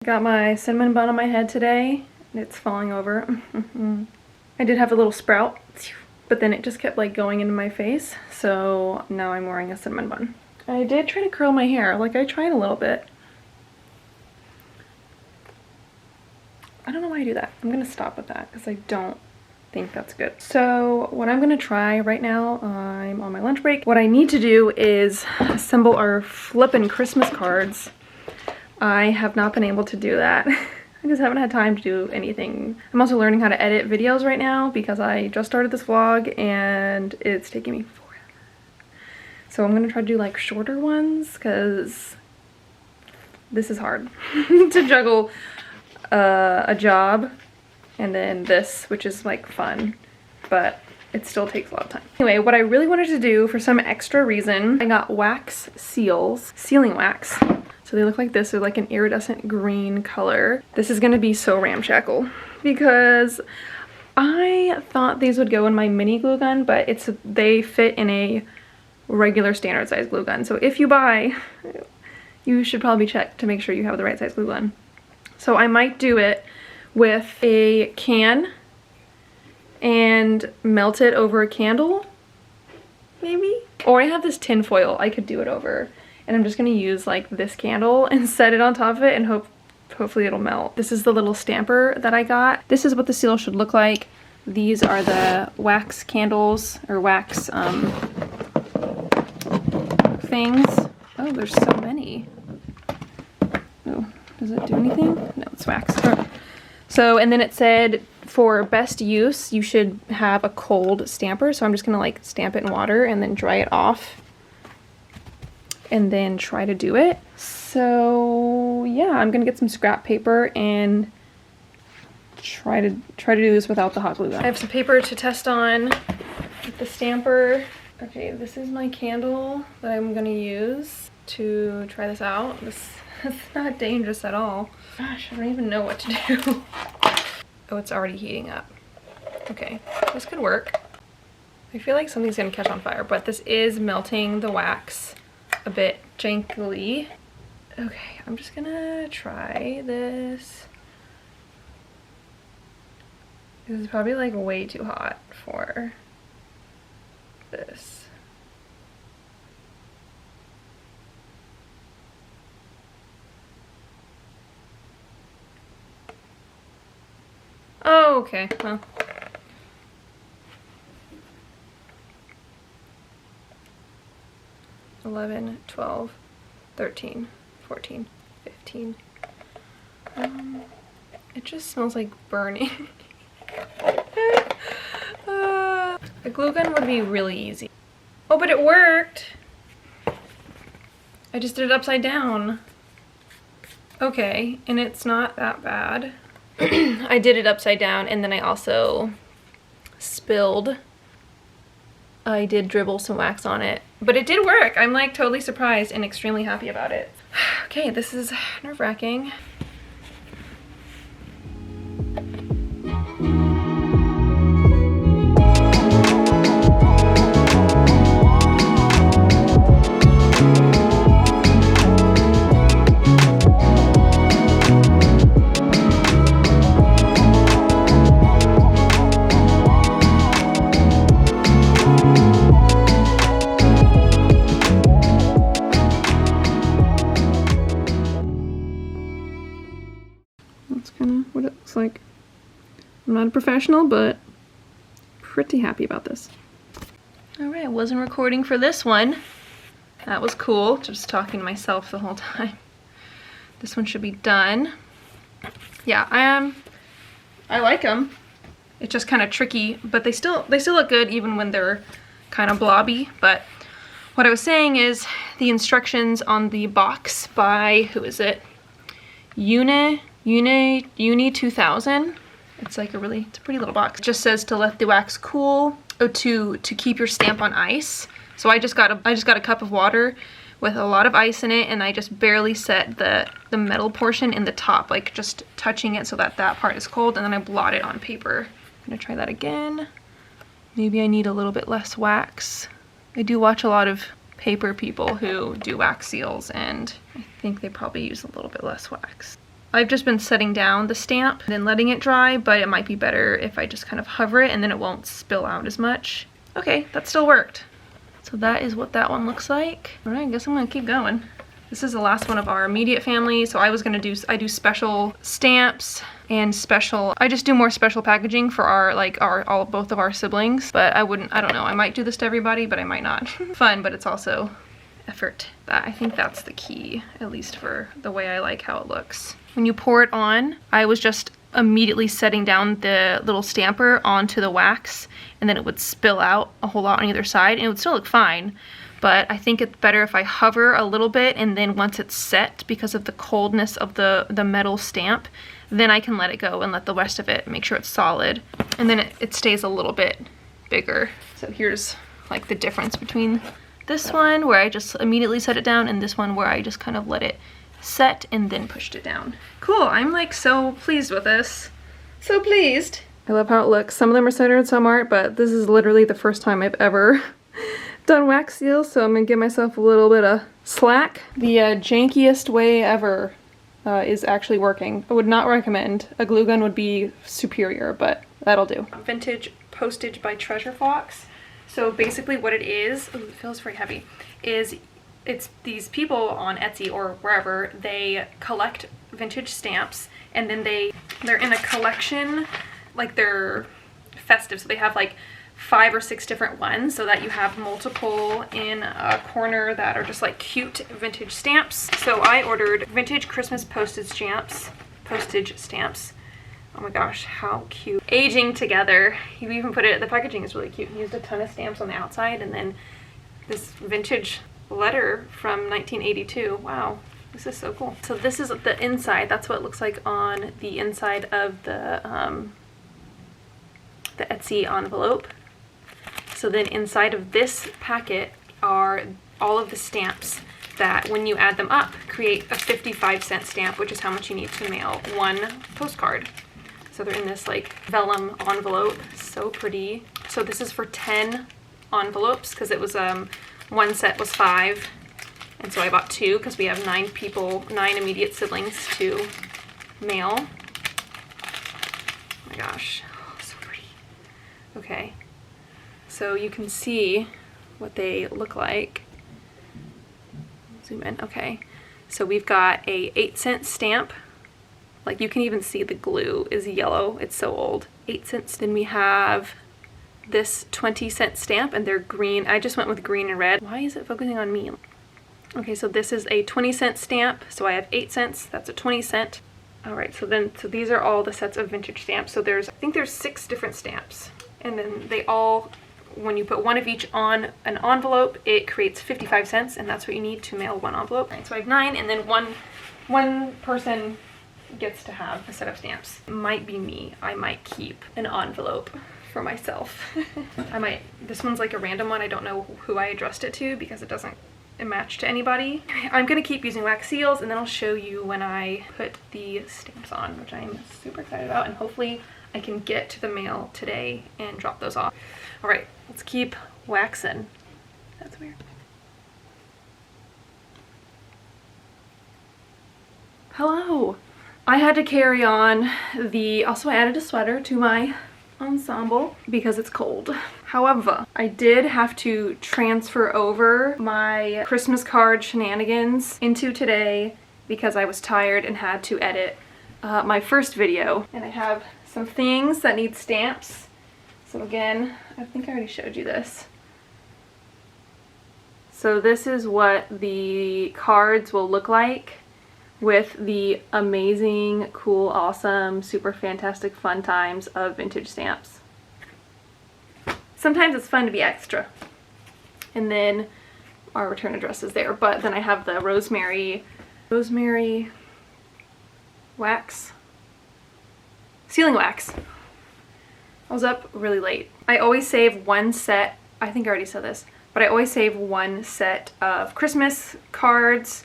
Got my cinnamon bun on my head today. It's falling over. I did have a little sprout, but then it just kept like going into my face. So now I'm wearing a cinnamon bun. I did try to curl my hair. Like I tried a little bit. I don't know why I do that. I'm gonna stop with that because I don't think that's good. So what I'm gonna try right now, I'm on my lunch break. What I need to do is assemble our flippin' Christmas cards. I have not been able to do that. I just haven't had time to do anything. I'm also learning how to edit videos right now because I just started this vlog and it's taking me forever. So I'm gonna try to do like shorter ones because this is hard to juggle a job and then this, which is like fun, but it still takes a lot of time. Anyway, what I really wanted to do for some extra reason, I got wax seals, sealing wax. So they look like this. They're like an iridescent green color. This is gonna be so ramshackle because I thought these would go in my mini glue gun, but they fit in a regular standard size glue gun. So if you buy, you should probably check to make sure you have the right size glue gun. So I might do it with a can and melt it over a candle, maybe? Or I have this tin foil I could do it over. And I'm just gonna use like this candle and set it on top of it and hopefully it'll melt. This is the little stamper that I got. This is what the seal should look like. These are the wax candles or wax things. Oh, there's so many. Oh, does it do anything? No, it's wax. So, and then it said for best use, you should have a cold stamper. So I'm just gonna like stamp it in water and then dry it off and then try to do it. So yeah, I'm gonna get some scrap paper and try to do this without the hot glue gun. I have some paper to test on with the stamper. Okay, this is my candle that I'm gonna use to try this out. This is not dangerous at all. Gosh, I don't even know what to do. Oh, it's already heating up. Okay, this could work. I feel like something's gonna catch on fire, but this is melting the wax a bit jankily. Okay, I'm just gonna try this. This is probably like way too hot for this. Oh, okay, well. $11, $12, $13, $14, $15. It just smells like burning. A glue gun would be really easy. Oh, but it worked. I just did it upside down. Okay, and it's not that bad. I did it upside down and then I also spilled. I did dribble some wax on it, but it did work. I'm like totally surprised and extremely happy about it. Okay, this is nerve-wracking. That's kind of what it looks like. I'm not a professional, but pretty happy about this. All right, I wasn't recording for this one. That was cool, just talking to myself the whole time. This one should be done. Yeah, I like them. It's just kind of tricky, but they still look good even when they're kind of blobby. But what I was saying is the instructions on the box by, who is it? Uni 2000. It's like it's a pretty little box. It just says to let the wax cool, or to keep your stamp on ice. So I just got a cup of water with a lot of ice in it, and I just barely set the metal portion in the top, like just touching it so that that part is cold, and then I blot it on paper. I'm gonna try that again. Maybe I need a little bit less wax. I do watch a lot of paper people who do wax seals, and I think they probably use a little bit less wax. I've just been setting down the stamp and then letting it dry, but it might be better if I just kind of hover it and then it won't spill out as much. Okay, that still worked. So that is what that one looks like. All right, I guess I'm gonna keep going. This is the last one of our immediate family. So I do special stamps and I just do more special packaging for both of our siblings, but I don't know, I might do this to everybody, but I might not. Fun, but it's also effort. I think that's the key, at least for the way I like how it looks. When you pour it on, I was just immediately setting down the little stamper onto the wax, and then it would spill out a whole lot on either side, and it would still look fine. But I think it's better if I hover a little bit, and then once it's set, because of the coldness of the metal stamp, then I can let it go and let the rest of it, make sure it's solid, and then it stays a little bit bigger. So here's like the difference between this one where I just immediately set it down and this one where I just kind of let it set and then pushed it down. Cool, I'm like so pleased with this. So pleased. I love how it looks. Some of them are centered, some aren't, but this is literally the first time I've ever done wax seals, so I'm gonna give myself a little bit of slack. The jankiest way ever is actually working. I would not recommend. A glue gun would be superior, but that'll do. Vintage Postage by Treasure Fox. So basically what it is, ooh, it feels very heavy, is it's these people on Etsy or wherever, they collect vintage stamps, and then they're in a collection, like they're festive, so they have like 5 or 6 different ones, so that you have multiple in a corner that are just like cute vintage stamps. So I ordered vintage Christmas postage stamps. Oh my gosh, how cute. Aging together. You even put it, the packaging is really cute. He used a ton of stamps on the outside, and then this vintage letter from 1982. Wow, this is so cool. So this is the inside. That's what it looks like on the inside of the Etsy envelope. So then inside of this packet are all of the stamps that, when you add them up, create a 55-cent stamp, which is how much you need to mail one postcard. So they're in this like vellum envelope. So pretty. So this is for 10 envelopes, because it was one set was 5, and so I bought 2 because we have 9 people, 9 immediate siblings to mail. Oh my gosh, oh, so pretty. Okay, so you can see what they look like. Zoom in. Okay, so we've got a 8-cent stamp. Like, you can even see the glue is yellow, it's so old. 8 cents. Then we have this 20-cent stamp, and they're green. I just went with green and red. Why is it focusing on me? Okay, so this is a 20-cent stamp. So I have 8 cents, that's a 20-cent. All right, so these are all the sets of vintage stamps. So I think there's 6 different stamps. And then they all, when you put one of each on an envelope, it creates 55 cents, and that's what you need to mail one envelope. All right, so I have 9, and then one person gets to have a set of stamps. Might be me. I might keep an envelope for myself. This one's like a random one. I don't know who I addressed it to because it doesn't match to anybody. I'm gonna keep using wax seals, and then I'll show you when I put the stamps on, which I'm super excited about, and hopefully I can get to the mail today and drop those off. All right, let's keep waxing. That's weird. Hello. I had to carry on also I added a sweater to my ensemble because it's cold. However, I did have to transfer over my Christmas card shenanigans into today because I was tired and had to edit my first video. And I have some things that need stamps. So again, I think I already showed you this. So this is what the cards will look like with the amazing, cool, awesome, super fantastic fun times of vintage stamps. Sometimes it's fun to be extra. And then our return address is there, but then I have the rosemary wax, sealing wax. I was up really late. I always save one set, I think I already said this, but I always save one set of Christmas cards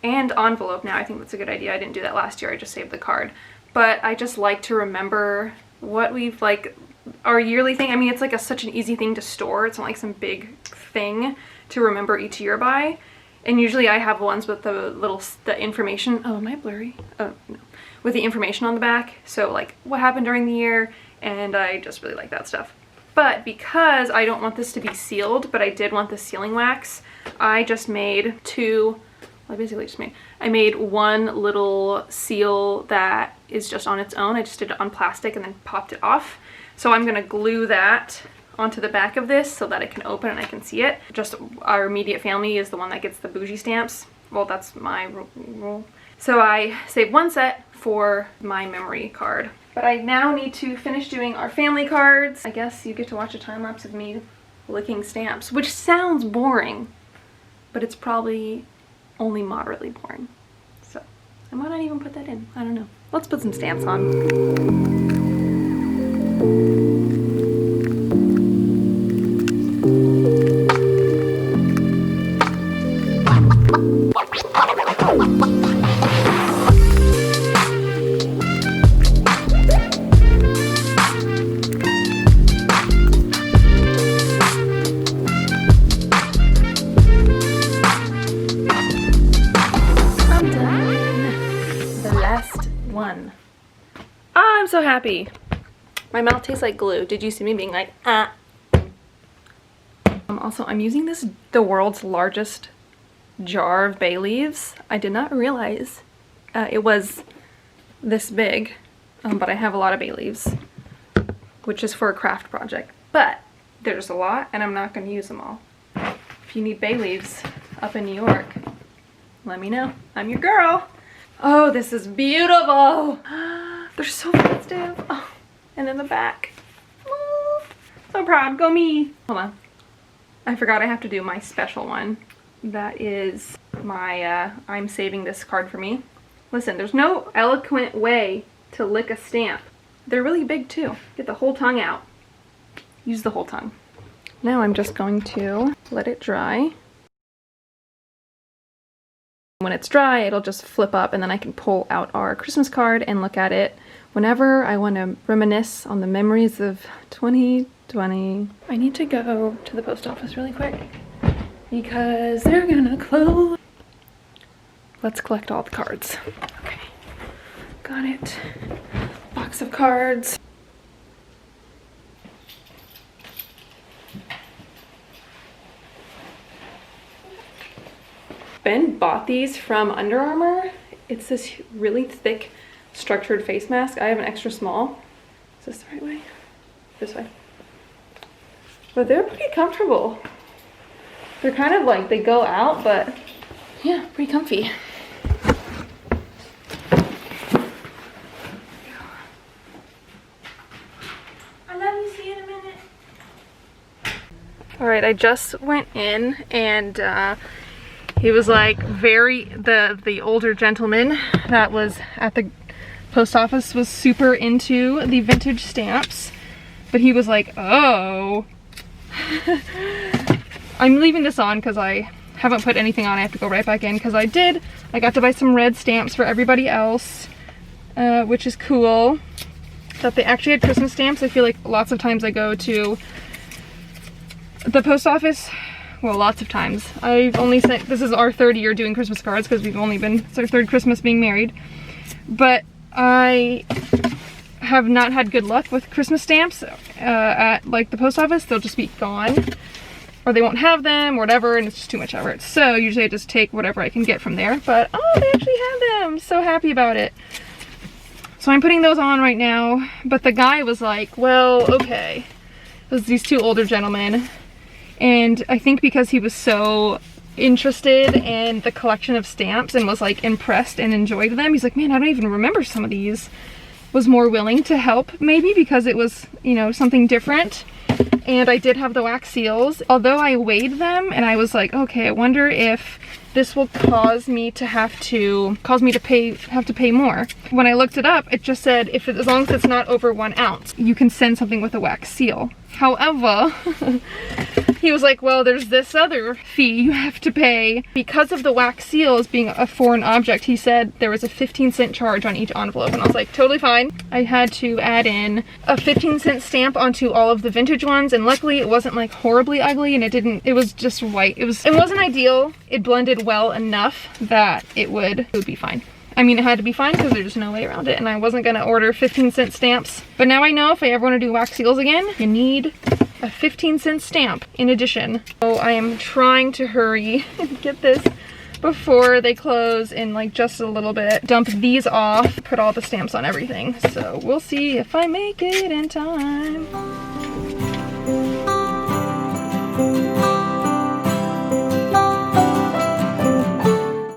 and envelope now. I think that's a good idea. I didn't do that last year. I just saved the card. But I just like to remember what we've, like, our yearly thing. I mean, it's like such an easy thing to store. It's not like some big thing to remember each year by. And usually I have ones with the information. Oh, am I blurry? Oh, no. With the information on the back. So like what happened during the year, and I just really like that stuff. But because I don't want this to be sealed, but I did want the sealing wax, I just made I made one little seal that is just on its own. I just did it on plastic and then popped it off. So I'm gonna glue that onto the back of this so that it can open and I can see it. Just our immediate family is the one that gets the bougie stamps. Well, that's my rule. So I saved one set for my memory card. But I now need to finish doing our family cards. I guess you get to watch a time lapse of me licking stamps, which sounds boring, but it's probably only moderately boring. So I might not even put that in. I don't know. Let's put some stamps on. I'm so happy. My mouth tastes like glue. Did you see me being like, ah? Also, I'm using the world's largest jar of bay leaves. I did not realize it was this big, but I have a lot of bay leaves, which is for a craft project. But there's a lot, and I'm not going to use them all. If you need bay leaves up in New York, let me know. I'm your girl. Oh, this is beautiful. They're so festive. Oh, and then the back. Oh, so proud. Go me. Hold on. I forgot I have to do my special one. That is my, I'm saving this card for me. Listen, there's no eloquent way to lick a stamp. They're really big too. Get the whole tongue out. Use the whole tongue. Now I'm just going to let it dry. When it's dry, it'll just flip up and then I can pull out our Christmas card and look at it whenever I want to reminisce on the memories of 2020. I need to go to the post office really quick because they're gonna close. Let's collect all the cards. Okay, got it. Box of cards. Ben bought these from Under Armour. It's this really thick structured face mask. I have an extra small. Is this the right way? This way. But they're pretty comfortable. They're kind of like, they go out, but yeah, pretty comfy. I love you, see you in a minute. All right, I just went in and he was like the older gentleman that was at the post office was super into the vintage stamps, but he was like, oh. I'm leaving this on because I haven't put anything on. I have to go right back in because I got to buy some red stamps for everybody else, which is cool. That they actually had Christmas stamps. I feel like lots of times I go to the post office. Well, lots of times. I've only sent, this is our third year doing Christmas cards because we've only been, it's our third Christmas being married. But I have not had good luck with Christmas stamps at like the post office. They'll just be gone or they won't have them or whatever, and it's just too much effort. So usually I just take whatever I can get from there. But oh, they actually have them. So happy about it. So I'm putting those on right now. But the guy was like, well, okay. It was these two older gentlemen. And I think because he was so interested in the collection of stamps and was like impressed and enjoyed them, he's like, man, I don't even remember some of these. Was more willing to help maybe because it was, you know, something different. And I did have the wax seals. Although I weighed them and I was like, okay, I wonder if this will cause me to have to pay more. When I looked it up, it just said as long as it's not over 1 ounce, you can send something with a wax seal. However, he was like, well, there's this other fee you have to pay. Because of the wax seals being a foreign object, he said there was a 15-cent charge on each envelope, and I was like, totally fine. I had to add in a 15-cent stamp onto all of the vintage ones, and luckily it wasn't like horribly ugly, and it was just white. It wasn't ideal. It blended well enough that it would be fine. I mean, it had to be fine because there's no way around it, and I wasn't gonna order 15-cent stamps. But now I know if I ever want to do wax seals again, you need a 15-cent stamp in addition. So I am trying to hurry and get this before they close in like just a little bit. Dump these off, put all the stamps on everything. So we'll see if I make it in time.